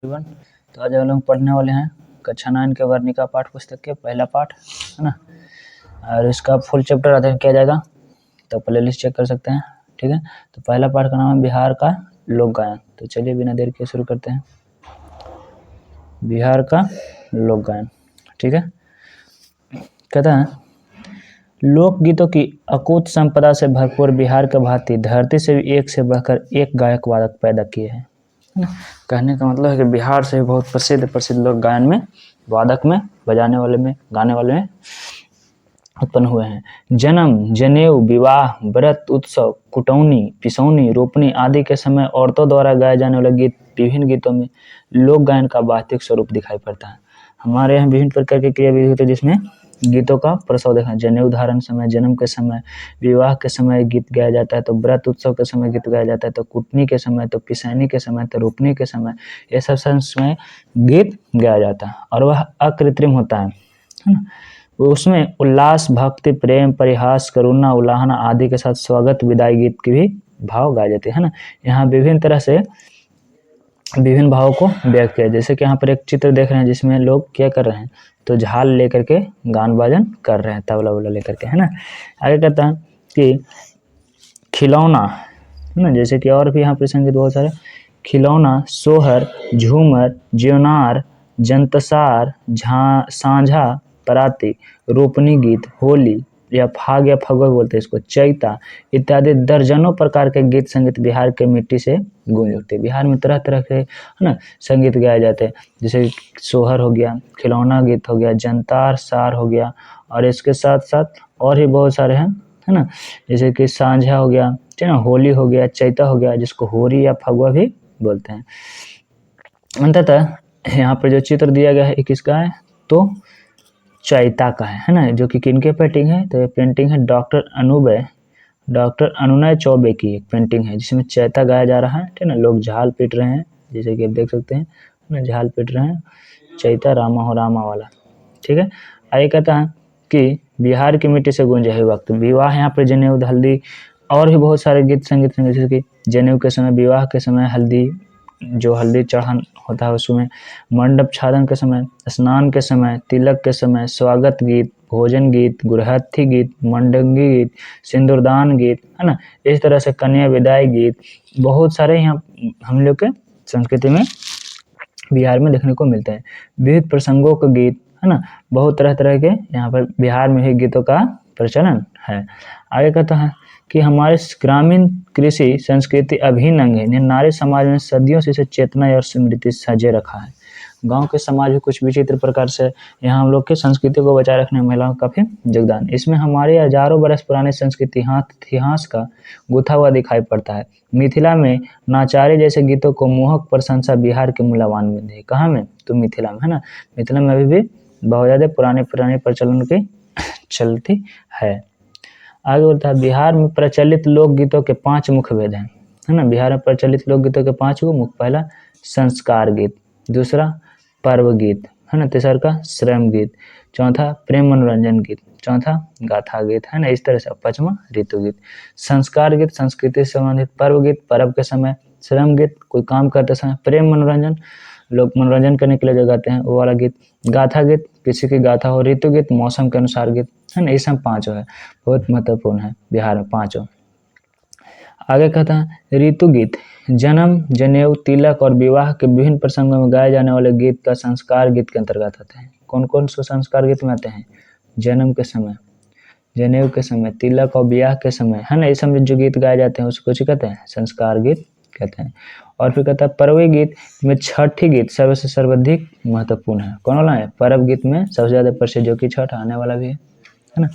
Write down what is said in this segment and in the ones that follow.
Everyone. तो आज हम लोग पढ़ने वाले हैं कक्षा 9 के वर्णिका पाठ पुस्तक के पहला पाठ, है ना। और इसका फुल चैप्टर अध्ययन किया जाएगा, तो प्ले लिस्ट चेक कर सकते हैं, ठीक है। तो पहला पाठ का नाम है बिहार का लोक गायन। तो चलिए बिना देर के शुरू करते हैं। बिहार का लोक गायन, ठीक है। कहता है, लोकगीतों की अकूत संपदा से भरपूर बिहार के भांति धरती से भी एक से बढ़कर एक गायक वादक पैदा किए हैं। कहने का मतलब है कि बिहार से बहुत प्रसिद्ध लोक गायन में, वादक में, बजाने वाले में, गाने वाले में उत्पन्न हुए हैं। जन्म, जनेऊ, विवाह, व्रत, उत्सव, कुटौनी, पिसौनी, रोपनी आदि के समय औरतों द्वारा गाए जाने वाले गीत, विभिन्न गीतों में लोक गायन का वास्तविक स्वरूप दिखाई पड़ता है। हमारे यहाँ विभिन्न प्रकार के क्रिया विधि होते हैं जिसमें गीतों का प्रसव देखा। जनेऊ धारण समय, जन्म के समय, विवाह के समय गीत गाया जाता है, तो व्रत उत्सव के समय गीत गाया जाता है, तो कुटनी के समय, तो पिसैनी के समय, तो रोपनी के समय, ये सब समय गीत गाया जाता है। और वह अकृत्रिम होता है ना। उसमें उल्लास, भक्ति, प्रेम, परिहास, करुणा, उलाहना आदि के साथ स्वागत, विदाई गीत की भी भाव गाए जाते हैं ना। यहाँ विभिन्न तरह से विभिन्न भावों को व्यक्त किया। जैसे कि यहाँ पर एक चित्र देख रहे हैं जिसमें लोग क्या कर रहे हैं, तो झाल लेकर के गान बाजन कर रहे हैं, तबला वबला लेकर के, है ना। आगे कहता है कि खिलौना, है ना। जैसे कि और भी यहाँ पर संगीत बहुत सारे, खिलौना, सोहर, झूमर, ज्योनार, जंतसार, सांझा, पराती, रोपनी गीत, होली या फाग या फगुआ बोलते हैं इसको, चैता इत्यादि दर्जनों प्रकार के गीत संगीत बिहार के मिट्टी से गूंज उठते हैं। बिहार में तरह तरह के, है ना, संगीत गाए जाते हैं। जैसे सोहर हो गया, खिलौना गीत हो गया, जंतार सार हो गया, और इसके साथ साथ और भी बहुत सारे हैं, है ना। जैसे कि सांझा हो गया, ठीक है ना, होली हो गया, चैता हो गया, जिसको होरी या फगुआ भी बोलते हैं। अंततः यहाँ पर जो चित्र दिया गया है ये किसका है, तो चैता का है ना। जो कि किनके पेंटिंग है, तो ये पेंटिंग है डॉक्टर अनुनय चौबे की एक पेंटिंग है जिसमें चैता गाया जा रहा है, ठीक है ना। लोग झाल पीट रहे हैं, जैसे कि आप देख सकते हैं ना, झाल पीट रहे हैं, चैता रामा हो रामा वाला, ठीक है। आगे कहता है कि बिहार की मिट्टी से गूंजे है वक्त, विवाह, यहाँ पर जनेऊ, हल्दी और भी बहुत सारे गीत संगीत, जैसे कि जनेऊ के समय, विवाह के समय हल्दी, जो हल्दी चढ़ान होता है उसमें, मंडप छादन के समय, स्नान के समय, तिलक के समय, स्वागत गीत, भोजन गीत, गुरहथी गीत, मंडंगी गीत, सिंदूरदान गीत, है ना। इस तरह से कन्या विदाई गीत, बहुत सारे यहाँ हम लोग के संस्कृति में बिहार में देखने को मिलते हैं। विविध प्रसंगों के गीत, है ना, बहुत तरह तरह के यहाँ पर बिहार में ही गीतों का प्रचलन है। आगे कहता है कि हमारे ग्रामीण कृषि संस्कृति अभिन्न अंग है, नारी समाज में सदियों से इसे चेतना और स्मृति सजे रखा है। गांव के समाज में कुछ विचित्र प्रकार से यहाँ हम लोग के संस्कृति को बचाए रखने में महिलाओं का काफी योगदान। इसमें हमारे हजारों बरस पुराने संस्कृति इतिहास का गुथा हुआ दिखाई पड़ता है। मिथिला में नाचारे जैसे गीतों को मोहक प्रशंसा बिहार के मूल्यवान में है। कहाँ में, तो मिथिला में, है ना। मिथिला में अभी भी बहुत ज्यादा पुराने प्रचलन की चलती है। आगे बोलता है, बिहार में प्रचलित लोकगीतों के 5 मुख्य भेद हैं, है ना। बिहार में प्रचलित लोकगीतों के 5 मुख्य, पहला संस्कार गीत, दूसरा पर्व गीत, है ना, तीसरा का श्रम गीत, चौथा प्रेम मनोरंजन गीत, चौथा गाथा गीत, है ना। इस तरह से पांचवा ऋतु गीत। संस्कार गीत संस्कृति से संबंधित, पर्व गीत पर्व के समय, श्रम गीत कोई काम करते समय, प्रेम मनोरंजन लोग मनोरंजन करने के लिए जो गाते हैं वो वाला गीत, गाथा गीत किसी की गाथा हो, ऋतु गीत मौसम के अनुसार गीत, है ना। ये सब 5 है, बहुत महत्वपूर्ण है बिहार में 5। आगे कहता है ऋतु गीत, जन्म, जनेऊ, तिलक और विवाह के विभिन्न प्रसंगों में गाए जाने वाले गीत का संस्कार गीत के अंतर्गत आते हैं। कौन कौन से संस्कार गीत में आते हैं, जन्म के समय, जनेऊ के समय, तिलक और विवाह के समय, है ना। इस समय जो गीत गाए जाते हैं उसको कहते हैं संस्कार गीत कहते हैं। और फिर कहता है पर्व गीत में छठी गीत सबसे सर्वाधिक महत्वपूर्ण है। कौन वाला है, पर्व गीत में सबसे ज्यादा प्रसिद्ध, जो कि छठ आने वाला भी है ना।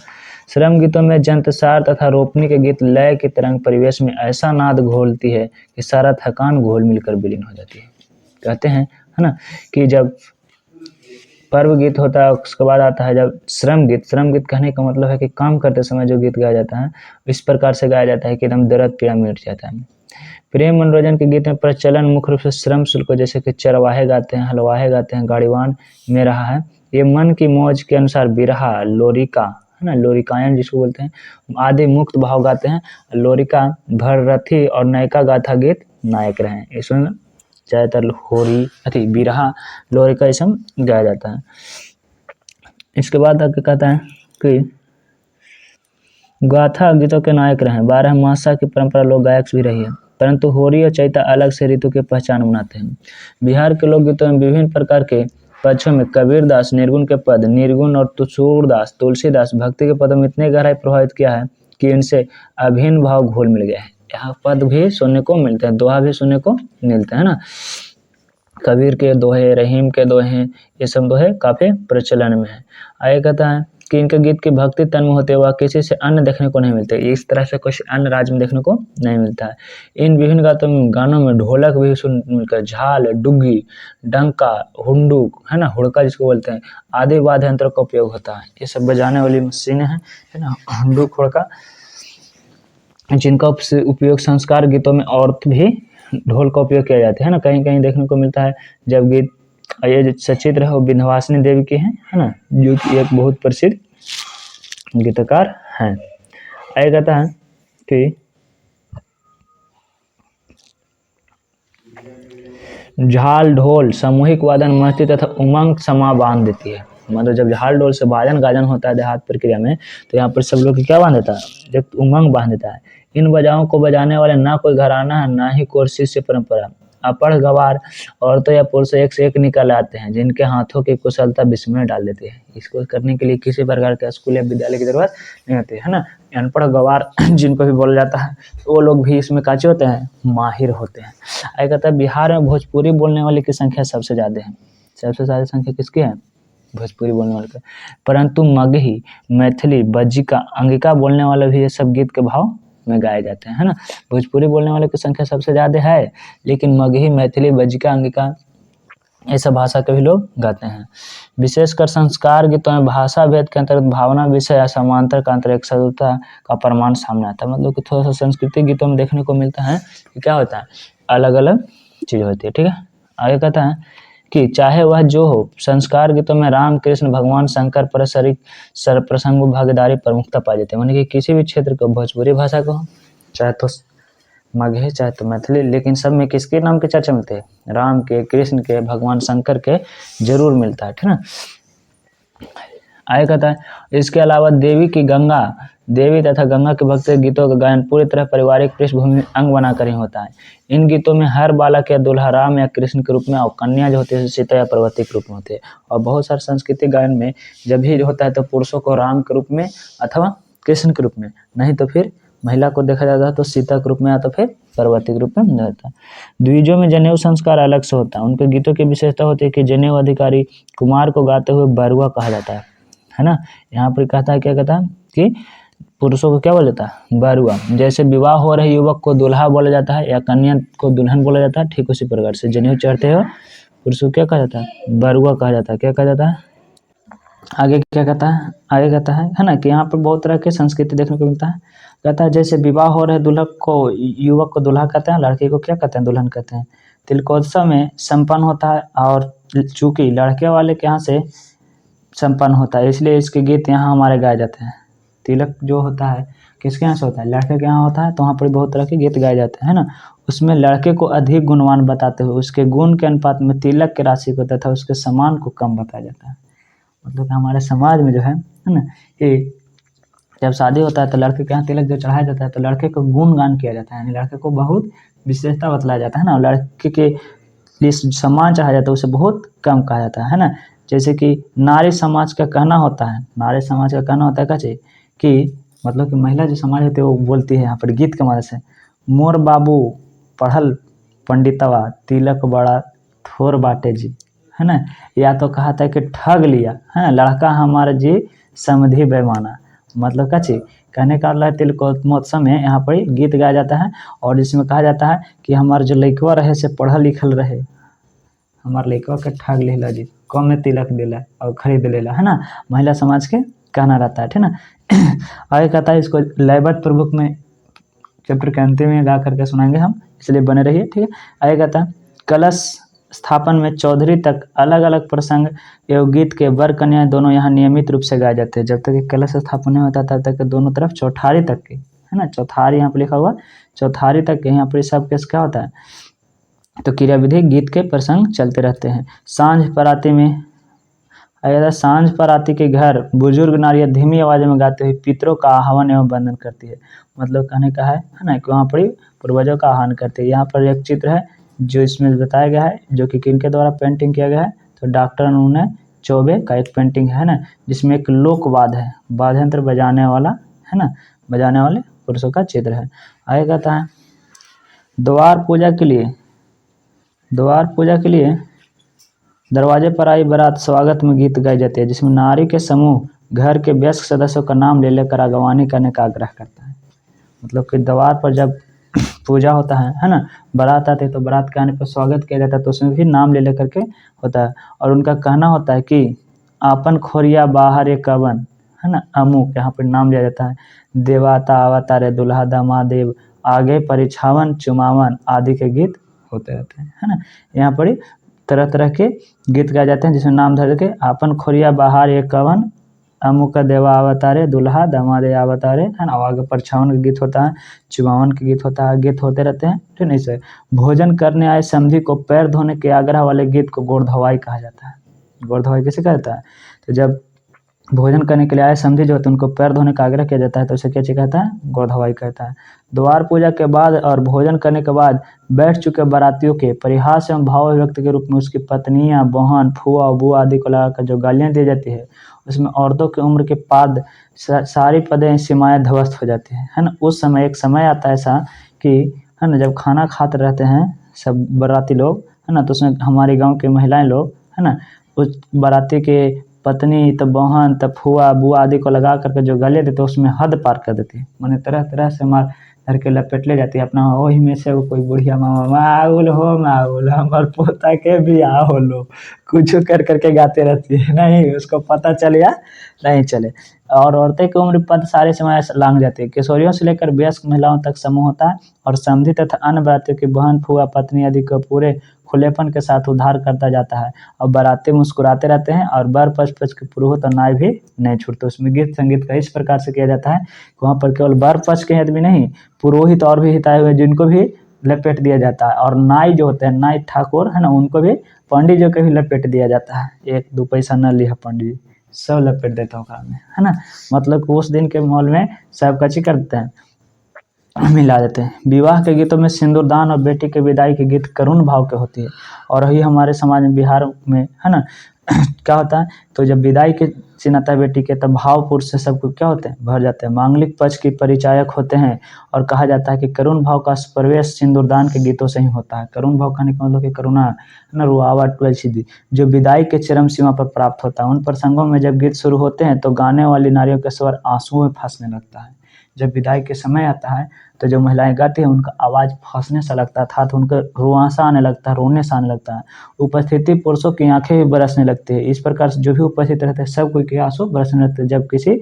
श्रम गीतों में जंतसार तथा रोपनी के गीत लय के तरंग परिवेश में ऐसा नाद घोलती है कि सारा थकान घोल मिलकर विलीन हो जाती है। कहते हैं, है ना, कि जब पर्व गीत होता है उसके बाद आता है जब श्रम गीत। श्रम गीत कहने का मतलब है कि काम करते समय जो गीत गाया जाता है इस प्रकार से गाया जाता है कि एकदम दर्द पीड़ा मिट जाता है। प्रेम मनोरंजन के गीत में प्रचलन मुख्य रूप से श्रम शुल्क, जैसे कि चरवाहे गाते हैं, हलवाहे गाते हैं, गाड़ीवान में रहा है। ये मन की मौज के अनुसार बिरहा, लोरिका, है ना, लोरिकायन जिसको बोलते हैं, आदि मुक्त भाव गाते हैं। लोरिका, भररथी और नयका गाथा गीत नायक रहे। इसमें ज़्यादातर होरी बिरहा लोरी का इसम गाया जाता है। इसके बाद आगे कहता है कि गाथा गीतों के नायक रहे। 12 मासा की परंपरा लोक गायक भी रही है, परंतु होरी और चैता अलग से ऋतु की पहचान बनाते हैं। बिहार के लोकगीतों में विभिन्न प्रकार के पक्षों में कबीरदास निर्गुण के पद, निर्गुण और सूरदास तुलसीदास भक्ति के पदों में इतने गहराई प्रभावित किया है कि इनसे अभिन्न भाव घोल मिल गया है। यहाँ पद भी सुनने को मिलते हैं, दोहा भी सुनने को मिलते हैं ना। कबीर के दोहे, रहीम के दोहे, ये सब दोहे काफी प्रचलन में है। आगे कहता है कि इनके गीत की भक्ति तन में होते हुए किसी से अन्य देखने को नहीं मिलते। इस तरह से कुछ अन्य राज्य में देखने को नहीं मिलता है। इन विभिन्न गानों में ढोलक भी सुन मिलकर, झाल, डुग्गी, डंका, हुंडुक है ना, हुड़का जिसको बोलते हैं, आदि वाद्य यंत्रों का उपयोग होता है। ये सब बजाने वाली मशीनें हैं, है ना, हुंडुक, हुड़का, जिनका उपयोग संस्कार गीतों में और भी ढोल का उपयोग किया जाता है ना। कहीं कहीं देखने को मिलता है जब गीत, ये जो सचित्र है वो विंध्यवासिनी देवी की है ना, जो कि एक बहुत प्रसिद्ध गीतकार हैं। आगे कहता है कि झाल ढोल सामूहिक वादन मस्ती तथा उमंग समा बांध देती है। मतलब जब झाल ढोल से वादन गाजन होता है देहात प्रक्रिया में, तो यहाँ पर सब लोग क्या बांध देता है, एक उमंग बांध देता है। इन बजाओं को बजाने वाले ना कोई घराना है, ना ही कोई शिष्य परंपरा। अपढ़ गवार औरतों या पुरुष एक से एक निकल आते हैं, जिनके हाथों की कुशलता विस्मय डाल देती है। इसको करने के लिए किसी प्रकार के स्कूल या विद्यालय की जरूरत नहीं होती है ना। अनपढ़ गवार जिनको भी बोला जाता है, वो लोग भी इसमें काचे होते हैं, माहिर होते हैं। आगे कहता है बिहार में भोजपुरी बोलने वाले की संख्या सबसे ज़्यादा है। सबसे ज़्यादा संख्या किसकी है, भोजपुरी बोलने वाले का। परंतु मगही, मैथिली, बज्जिका, अंगिका बोलने वाले भी ये सब गीत के भाव में गाए जाते हैं, है ना। भोजपुरी बोलने वाले की संख्या सबसे ज़्यादा है, लेकिन मगही, मैथिली, बज्जिका, अंगिका ये सब भाषा के भी लोग गाते हैं। विशेषकर संस्कार गीतों में भाषा भेद के अंतर्गत भावना, विषय या समांतर का अंतर एक सदुता का प्रमाण सामने आता है। मतलब कि थोड़ा सा सांस्कृतिक गीतों में देखने को मिलता है कि क्या होता है, अलग अलग चीज़ होती है। ठीक है, आगे कहता है कि चाहे वह जो हो, संस्कार गीतों में राम कृष्ण भगवान शंकर पारस्परिक प्रसंग भागीदारी प्रमुखता पाई जाती है। यानी कि किसी भी क्षेत्र को, भोजपुरी भाषा को चाहे तो मगही चाहे तो मैथिली, लेकिन सब में किसके नाम के चर्चा मिलते हैं, राम के, कृष्ण के, भगवान शंकर के जरूर मिलता है। ठीक है, आगे कहता है इसके अलावा देवी की गंगा, देवी तथा गंगा के भक्त गीतों का गायन पूरी तरह पारिवारिक पृष्ठभूमि अंग बनाकर ही होता है। इन गीतों में हर बालक या दुल्हा राम या कृष्ण के रूप में और कन्या जो होती है सीता या पार्वती के रूप में होती है। और बहुत सारे सांस्कृतिक गायन में जब भी होता है तो पुरुषों को राम के रूप में अथवा कृष्ण के रूप में, नहीं तो फिर महिला को देखा जाता है तो सीता के रूप में या तो फिर पार्वती के रूप में रहता है। द्विजों में जनेऊ संस्कार अलग से होता है। उनके गीतों की विशेषता होती है कि जनेऊ अधिकारी कुमार को गाते हुए बरुआ कहा जाता है ना। यहाँ पर कहता है, क्या कहता है कि पुरुषों को क्या बोला जाता है, बरुआ। जैसे विवाह हो रहे युवक को दुल्हा बोला जाता है या कन्या को दुल्हन बोला जाता है, ठीक उसी प्रकार से जनेऊ चढ़ते हो पुरुषों को क्या कहा जाता है, बरुआ कहा जाता है। क्या कहा जाता है, आगे क्या कहता है, आगे कहता है ना कि यहाँ पर बहुत तरह की संस्कृति देखने को मिलता है। कहता है जैसे विवाह हो रहे दुल्हन को, युवक को दुल्हा कहते हैं, लड़की को क्या कहते हैं, दुल्हन कहते हैं। तिलकोत्सव में संपन्न होता है और चूंकि लड़के वाले के यहाँ से संपन्न होता है, इसलिए इसके गीत यहाँ हमारे गाए जाते हैं। तिलक जो होता है किसके यहाँ से होता है, लड़के के यहाँ होता है, तो वहाँ पर बहुत तरह के गीत गाए जाते हैं ना। उसमें लड़के को अधिक गुणवान बताते हुए उसके गुण के अनुपात में तिलक की राशि को तथा उसके सम्मान को कम बताया जाता है। मतलब हमारे समाज में जो है ना, कि जब शादी होता है तो लड़के के यहाँ तिलक जो चढ़ाया जाता है तो लड़के को गुणगान किया जाता है, यानी लड़के को बहुत विशेषता बतलाया जाता है ना। लड़के के लिए सम्मान चाहा जाता है, उसे बहुत कम कहा जाता है ना। जैसे कि नारी समाज का कहना होता है, नारी समाज का कहना होता है क्या चाहिए कि मतलब कि महिला जो समाज होती है वो बोलती है यहाँ पर गीत के मदद से, मोर बाबू पढ़ल पंडितवा तिलक बड़ा थोर बाटे जी, है ना। या तो कहा था कि ठग लिया है लड़का हमारा जी समधि बेमाना। मतलब क्या चीज कहने का अल्लाह तिलकोत्सव में यहाँ पर गीत गाया जाता है और इसमें कहा जाता है कि हमारे जो लड़कवा रहे से पढ़ल लिखल रहे, हमारे लड़कवा के ठग लेला जी, कम में तिलक दिला और खरीद लेला, है ना। महिला समाज के कहना रहता है, ठीक ना। आगे कहता है इसको लयबद्ध प्रमुख में चैप्टर के अंतिम में गा करके सुनाएंगे हम, इसलिए बने रहिए, ठीक है। आगे कहता है कलश स्थापन में चौधरी तक अलग अलग प्रसंग एवं गीत के वर कन्या दोनों यहाँ नियमित रूप से गाए जाते हैं। जब तक कलश स्थापन नहीं होता तब तक दोनों तरफ चौठारी तक के, है ना, चौथारी यहाँ पर लिखा हुआ, चौथारी तक के यहाँ पर सब केस क्या होता है, तो क्रिया विधि गीत के प्रसंग चलते रहते हैं। सांझ पराती में अगर सांझ पराती के घर बुजुर्ग नारियां धीमी आवाज में गाते हुए पितरों का आह्वान एवं वंदन करती है। मतलब कहने का है ना कि वहाँ पर पूर्वजों का आह्वान करते हैं। यहाँ पर एक चित्र है जो इसमें बताया गया है, जो कि किनके द्वारा पेंटिंग किया गया है, तो डॉक्टर अनूने चौबे का एक पेंटिंग है ना, जिसमें एक लोकवाद है, वाद्य यंत्र बजाने वाला है ना, बजाने वाले पुरुषों का चित्र है। आगे कहता है द्वार पूजा के लिए दरवाजे पर आई बारात स्वागत में गीत गाई जाती है, जिसमें नारी के समूह घर के वयस्क सदस्यों का नाम ले लेकर अगवानी करने का आग्रह करता है। मतलब कि द्वार पर जब पूजा होता है ना, बारात आती है तो बारात के आने पर स्वागत किया जाता है, तो उसमें भी नाम ले लेकर के होता है। और उनका कहना होता है कि आपन खोरिया बाहर एक कवन है ना, अमुक, यहाँ पर नाम लिया जाता है। देवाता अवतारे दुल्हा दामादेव आगे परिछावन चुमावन आदि के गीत होते रहते हैं, है ना। यहाँ पर तरह तरह के गीत गाए जाते हैं, जिसमें नाम धर के आपन खोरिया बाहर एक कवन अमुक देवा अवतारे दुल्हा दामादे अवतारे है ना। आगे परछावन का गीत होता है, चुमावन के गीत होता है, गीत होते रहते हैं, ठीक है। इसे भोजन करने आए समधी को पैर धोने के आग्रह वाले गीत को गोड़धवाई कहा जाता है। गोड़धवाई कैसे कहता है, तो जब भोजन करने के लिए आए समझी जो होते हैं उनको पैर धोने का आग्रह किया जाता है, तो उसे क्या कहता है, गोड़धवाई कहता है। द्वार पूजा के बाद और भोजन करने के बाद बैठ चुके बारातियों के परिहास एवं भाव अभिव्यक्ति के रूप में उसकी पत्नियां, बहन, फुआ, बुआ आदि को लगाकर जो गालियां दी जाती है, उसमें औरतों की उम्र के पाद सारी पदें सीमाएं ध्वस्त हो जाती है ना। उस समय एक समय आता है ऐसा कि है ना, जब खाना खाते रहते हैं सब बाराती लोग है ना, तो उसमें हमारे गाँव के महिलाएं लोग है ना, उस बाराती के पत्नी तब बहन तब फुआ बुआ आदि को लगा करके जो गालियाँ देते हैं उसमें हद पार कर देती है। मैंने तरह तरह से मार धर के लपेट ले जाती है अपना। वही में से वो कोई बुढ़िया मामा माउल हमार पोता के बियाह हो लो, कुछ कर करके गाते रहती है, नहीं उसको पता चल या नहीं चले। और औरतें की उम्र पद सारे समय लांग जाती है। किशोरियों से लेकर वयस्क महिलाओं तक समूह होता है और समधी तथा अन्य बारातियों की बहन फुआ पत्नी आदि को पूरे खुलेपन के साथ उद्धार करता जाता है। और बाराती मुस्कुराते रहते हैं और बर पक्ष के पुरोहित और नाई भी नहीं छूटते। उसमें गीत संगीत का इस प्रकार से किया जाता है कि वहाँ पर केवल बर पक्ष के आदमी नहीं, पुरोहित और भी हिताए हुए जिनको भी लपेट दिया जाता है। और नाई जो होते हैं, नाई ठाकुर है ना, उनको भी पंडित जी को भी लपेट दिया जाता है। एक दो पैसा न लिया पंडित जी, सब लपेट देता हूँ है ना। मतलब उस दिन के माहौल में सब कच्ची कर देते हैं, मिला देते हैं। विवाह के गीतों में सिंदूरदान और बेटी के विदाई के गीत करुण भाव के होती है। और यही हमारे समाज में बिहार में है ना क्या होता है, तो जब विदाई के चिन्हता है बेटी के, तब भावपुर से सबको क्या होते हैं, भर जाते हैं। मांगलिक पक्ष की परिचायक होते हैं और कहा जाता है कि करुण भाव का प्रवेश सिंदूरदान के गीतों से ही होता है। करुण भाव कहने का मतलब कि करुणा है ना, रुआवट तुलसी जो विदाई के चरम सीमा पर प्राप्त होता है। उन प्रसंगों में जब गीत शुरू होते हैं तो गाने वाली नारियों का स्वर आंसुओं में फंसने लगता है। जब विदाई के समय आता है तो जो महिलाएं गाती हैं उनका आवाज़ फंसने सा लगता था, तो उनका रुआंसा आने लगता है, रोने सा आने लगता है। उपस्थिति पुरुषों की आंखें भी बरसने लगती है। इस प्रकार से जो भी उपस्थित रहते हैं सब कोई के आंसू बरसने लगते हैं जब किसी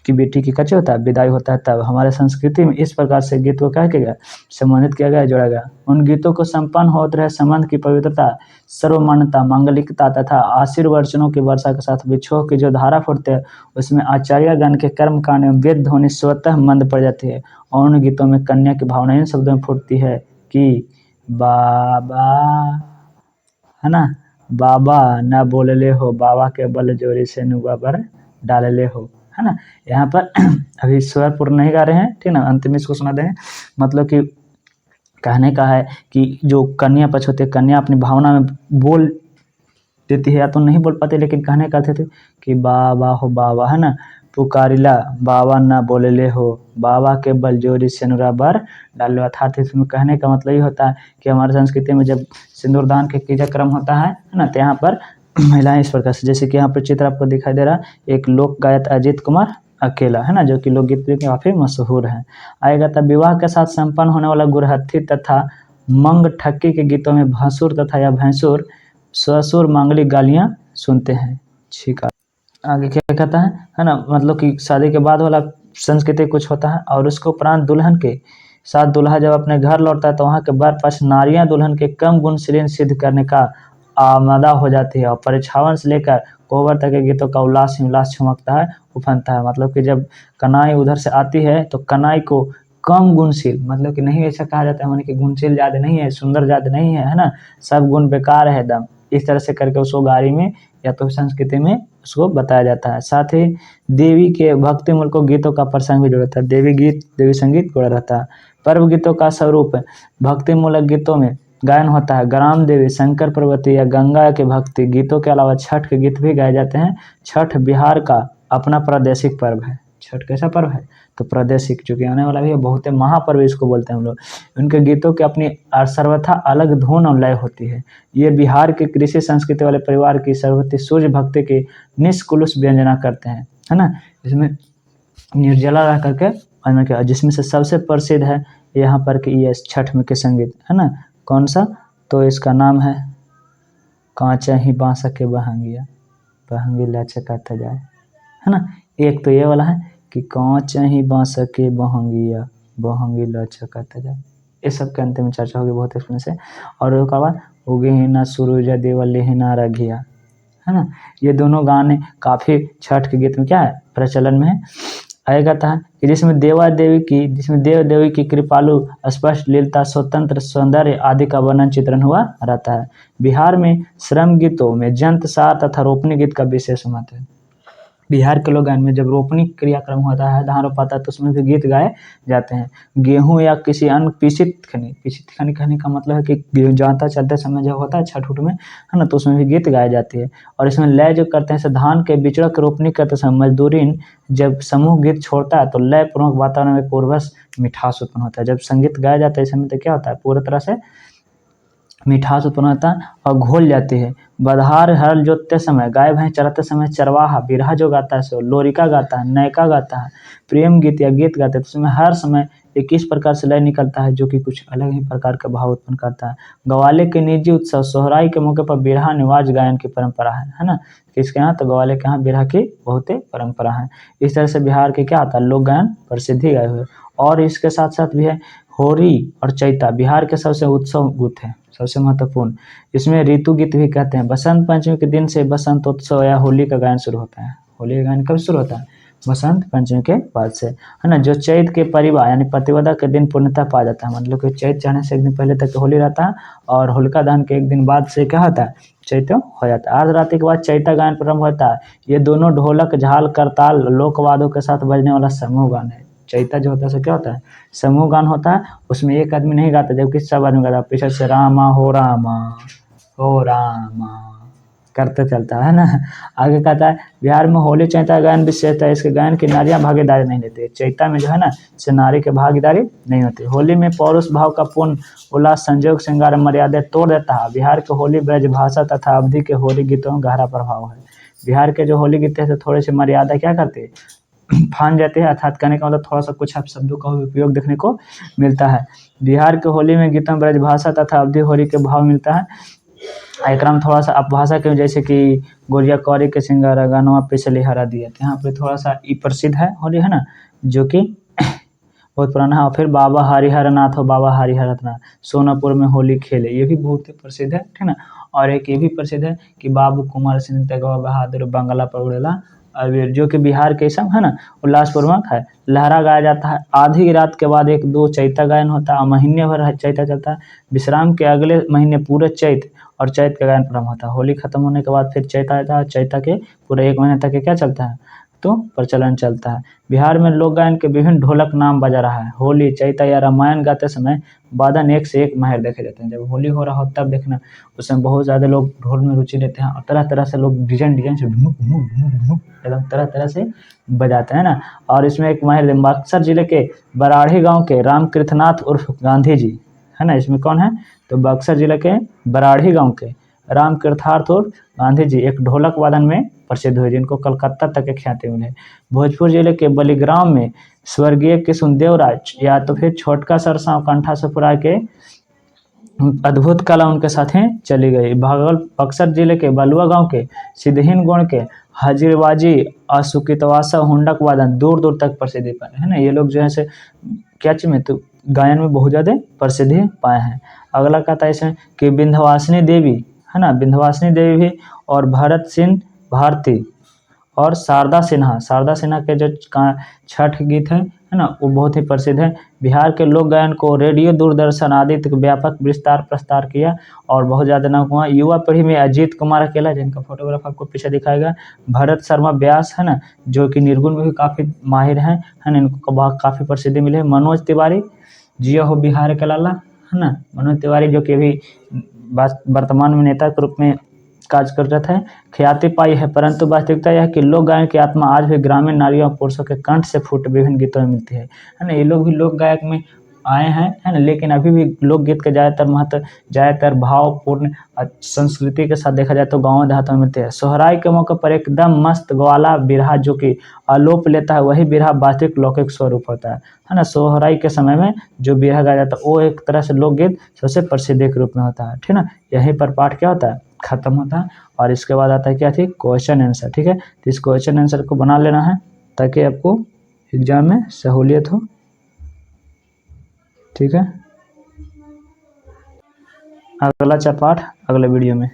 की बेटी की कच्चे होता है, विदाई होता है। तब हमारे संस्कृति में इस प्रकार से गीत को क्या किया गया, संबंधित किया गया, जोड़ा गया। उन गीतों को संपन्न होते रहे संबंध की पवित्रता, सर्वमान्यता, मांगलिकता तथा आशीर्वचनों की वर्षा के साथ विछोह की जो धारा फूटते हैं, उसमें आचार्यगण के कर्म कांड में वेद ध्वनि स्वतः मंद पड़ जाती है। और उन गीतों में कन्या की भावना इन शब्दों में फूटती है कि बाबा है ना, बाबा न बोलले हो, बाबा के बल जोरी से नुआ पर डालले हो, है ना। यहाँ पर अभी स्वर पूर्ण नहीं गा रहे हैं, ठीक ना, अंतिम इसको सुना दें। मतलब कि कहने का है कि जो कन्या पक्ष होती है, कन्या अपनी भावना में बोल देती है या तो नहीं बोल पाते, लेकिन कहने का थे कि बाबा हो बाबा है ना, पुकारिला बाबा ना बोलेले हो, बाबा के बलजोरी सिंदूरा बर डालो। अर्थात इसमें कहने का मतलब ये होता है कि हमारे संस्कृति में जब सिंदूरदान के क्रियाक्रम होता है ना, तो यहाँ पर महिलाएं इस प्रकार से, जैसे कि यहाँ पर चित्र आपको दिखाई दे रहा, एक लोक गायक अजीत कुमार अकेला है ना, जो कि लोकगीत में काफ़ी मशहूर है। आएगा तब विवाह के साथ संपन्न होने वाला गुरहथी तथा मंग ठक्की के गीतों में भसुर तथा या भैंसुर ससुर मांगलिक गालियाँ सुनते हैं। ठीक है, आगे क्या कहता है ना, मतलब कि शादी के बाद वाला संस्कृति कुछ होता है। और उसके उपरांत दुल्हन के साथ दूल्हा जब अपने घर लौटता है तो वहाँ के बर पक्ष नारियां दुल्हन के कम गुणशील सिद्ध करने का आमादा हो जाती है। और परिछावन से लेकर कोहबर तक के गीतों का उल्लास छमकता है, उफनता है। मतलब कि जब कनाई उधर से आती है तो कनाई को कम गुणशील, मतलब कि नहीं ऐसा कहा जाता है माने कि गुणशील ज़्यादा नहीं है, सुंदर ज़्यादा नहीं है, है ना, सब गुण बेकार है एकदम, इस तरह से करके उसको गाड़ी में या तो संस्कृति में उसको बताया जाता है। साथ ही देवी के भक्ति मूल को गीतों का प्रसंग भी जुड़ा रहता है, देवी गीत देवी संगीत जुड़ा रहता है। पर्व गीतों का स्वरूप भक्ति मूलक गीतों में गायन होता है, ग्राम देवी, शंकर पार्वती या गंगा के भक्ति गीतों के अलावा छठ के गीत भी गाए जाते हैं। छठ बिहार का अपना प्रादेशिक पर्व है। छठ कैसा पर्व है? तो प्रादेशिक, जो कि आने वाला भी है, बहुत ही महापर्व इसको बोलते हैं हम लोग। उनके गीतों की अपनी सर्वथा अलग धुन और लय होती है। ये बिहार के कृषि संस्कृति वाले परिवार की सर्वती सूर्य भक्ति की निष्कुलुष व्यंजना करते हैं, है ना। इसमें निर्जला रह करके जिसमें से सबसे प्रसिद्ध है यहाँ पर कि ये छठ में के संगीत, है ना। कौन सा? तो इसका नाम है कांचा ही बांस के बहंगिया, बहंगी लचकाता जाए, है ना। एक तो ये वाला है कि कांचा ही बांस के बहंगिया, बहंगी लचकाता जाए। ये सब के अंत में चर्चा होगी बहुत इसमें से। और उसके बाद उगे ही ना सूरज देव लेहि ना रघिया, है ना। ये दोनों गाने काफ़ी छठ के गीत में क्या है, प्रचलन में है। आएगा था कि जिसमें देव देवी की कृपालु स्पष्ट लीलता, स्वतंत्र सौंदर्य आदि का वर्णन चित्रण हुआ रहता है। बिहार में श्रम गीतों में जंत सार तथा रोपनी गीत का विशेष महत्व है। बिहार के लोग गान में जब रोपनी क्रियाक्रम होता है, धान रोपाता है, तो उसमें भी गीत गाए जाते हैं। गेहूं या किसी अन्य पिसित खनी कहने का मतलब है कि गेहूं जाता चलते समय जब होता है छठ उठ में, है ना, तो उसमें भी गीत गाए जाती है। और इसमें लय जो करते हैं, धान के बिचड़ा की रोपनी करते समय मजदूरीन जब समूह गीत छोड़ता है तो लय पूर्वक वातावरण में पूर्वस मिठास उत्पन्न होता है। जब संगीत गाया जाता है इस समय तो क्या होता है, पूरी तरह से मिठास उत्पन्न होता है और घोल जाती है। बधार हल जोतते समय, गाय भैंस चराते समय चरवाहा बिरहा जो गाता है सो लोरिका गाता है, नयका गाता है, प्रेम गीत या गीत गाते हैं, तो उसमें हर समय 21 प्रकार से लय निकलता है जो कि कुछ अलग ही प्रकार का भाव उत्पन्न करता है। ग्वाले के निजी उत्सव सोहराई के मौके पर बिरहा निवाज गायन की परंपरा है ना। किसके यहाँ? तो ग्वाले के यहाँ बिरहा की बहुत ही परंपरा है। इस तरह से बिहार के क्या आता है, लोक गायन प्रसिद्धि गाए हुए। और इसके साथ साथ भी है होरी और चैता, बिहार के सबसे उत्सव गीत है, सबसे महत्वपूर्ण। इसमें ऋतु गीत भी कहते हैं। बसंत पंचमी के दिन से बसंतोत्सव या होली का गायन शुरू होता है। होली का गायन कब शुरू होता है? बसंत पंचमी के बाद से, है ना। जो चैत के परिवार यानी प्रतिपदा के दिन पूर्णतः पा जाता है, मतलब कि चैत चढ़ने से एक दिन पहले तक होली रहता है और होलिका दहन के एक दिन बाद से क्या होता है, चैत हो जाता है। अर्धरात्रि के बाद चैता गायन प्रारंभ होता है। ये दोनों ढोलक, झाल, करताल, लोकवादों के साथ बजने वाला समूह गान है। चैता जो होता है सो क्या होता है, समूह गान होता है। उसमें एक आदमी नहीं गाता, जबकि सब आदमी गाता है। पीछे से रामा हो रामा करते चलता है ना। आगे कहता है बिहार में होली चैता गायन विशेषता है, इसके गायन की नारियां भागीदारी नहीं लेती। चैता में जो है ना से नारी के भागीदारी नहीं होती। होली में पौरुष भाव का पूर्ण उल्लास संजोग श्रृंगार मर्यादा तोड़ देता है। बिहार के होली ब्रज भाषा तथा अवधि के होली गीतों में गहरा प्रभाव है। बिहार के जो होली गीत है थोड़े से मर्यादा क्या करते हैं, फान जाते हैं। अर्थात कहने का मतलब थोड़ा सा कुछ शब्दों का उपयोग देखने को मिलता है। बिहार के होली में गीतों में ब्रज भाषा तथा अवधि होली के भाव मिलता है। कार्यक्रम थोड़ा सा अपभाषा के, जैसे कि गोरिया कौरी के सिंगारा गानवा पिछले हरा दिया, तो यहाँ पे थोड़ा सा ये प्रसिद्ध है होली, है ना, जो कि बहुत पुराना है। और फिर बाबा हरिहर नाथ हो, बाबा हरिहर नाथ सोनापुर में होली खेले, ये भी बहुत ही प्रसिद्ध है, ठीक ना। और एक ये भी प्रसिद्ध है कि बाबू कुमार सिंह तेगवा बहादुर बंगला पर उड़ेला, जो कि बिहार के सब है ना उल्लासपूर्वक है। लहरा गाया जाता है। आधी रात के बाद 1-2 चैता गायन होता है। महीने भर चैता चलता है। विश्राम के अगले महीने पूरे चैत और चैत का गायन प्रारंभ होता है। होली खत्म होने के बाद फिर चैता आता है। चैता के पूरे 1 महीने तक क्या चलता है, तो प्रचलन चलता है। बिहार में लोक गायन के विभिन्न ढोलक नाम बजा रहा है। होली, चैता या रामायण गाते समय वादन एक से एक माहिर देखे जाते हैं। जब होली हो रहा हो तब देखना, उसमें बहुत ज़्यादा लोग ढोल में रुचि लेते हैं और तरह तरह से लोग डिजाइन से एकदम तरह तरह से बजाते हैं ना। और इसमें एक माहिर बक्सर जिले के बराढ़ी गाँव के रामकृतनाथ उर्फ गांधी जी, है ना। इसमें कौन है, तो बक्सर जिले के बराढ़ी गाँव के रामकृतार्थ उर्फ गांधी जी एक ढोलक वादन में प्रसिद्ध हुए, जिनको कलकत्ता तक के ख्याति मिले। भोजपुर जिले के बलिग्राम में स्वर्गीय कृष्णदेव राज या तो फिर छोटका सरसा कंठा सपुरा के अद्भुत कला उनके साथ चली गई। बक्सर जिले के बलुआ गांव के सिद्धहीन गुण के हाजिरबाजी असुकितवासा हुंडक वादन दूर दूर तक प्रसिद्धि पाए, है ना। ये लोग जो है से क्या चीज में, तो गायन में बहुत ज़्यादा प्रसिद्धि पाए हैं। अगला कहता है इसमें कि विंध्यवासिनी देवी, है ना, विंध्यवासिनी देवी भी और भरत सिंह भारती और शारदा सिन्हा के जो छठ गीत हैं है ना, वो बहुत ही प्रसिद्ध है। बिहार के लोक गायन को रेडियो, दूरदर्शन आदि तक व्यापक विस्तार प्रसार किया और बहुत ज़्यादा नाम हुआ। युवा पीढ़ी में अजीत कुमार अकेला, जिनका फोटोग्राफ आपको पीछे दिखाएगा, भरत शर्मा व्यास, है ना, जो कि निर्गुण में भी काफ़ी माहिर हैं, है ना, इनको काफ़ी प्रसिद्धि मिली है। मनोज तिवारी, जियो हो बिहार के लाला, है ना, मनोज तिवारी जो कि अभी वर्तमान में नेता के रूप में कार्य कर रहे थे। ख्याति पाई है, परंतु वास्तविकता यह है कि लोक गायन की आत्मा आज भी ग्रामीण नारियों और पुरुषों के कंठ से फूटे विभिन्न गीतों में मिलती है ना। ये लोग भी लोक गायक में आए हैं, है ना, लेकिन अभी भी लोकगीत का ज़्यादातर महत्व, ज़्यादातर भावपूर्ण संस्कृति के साथ देखा जाए तो गाँव देहातों में मिलते हैं। सोहराई के मौके पर एकदम मस्त ग्वाला बिरहा जो कि आलोप लेता है, वही बिरहा वास्तविक लौकिक स्वरूप होता है ना। सोहराई के समय में जो बिरहा गाया जाता है वो एक तरह से लोकगीत सबसे प्रसिद्ध के रूप में होता है, ठीक ना। यहीं पर पाठ क्या होता है, खत्म होता है। और इसके बाद आता है क्या थी, क्वेश्चन आंसर, ठीक है। तो इस क्वेश्चन आंसर को बना लेना है ताकि आपको एग्जाम में सहूलियत हो, ठीक है। अगला पाठ अगले वीडियो में।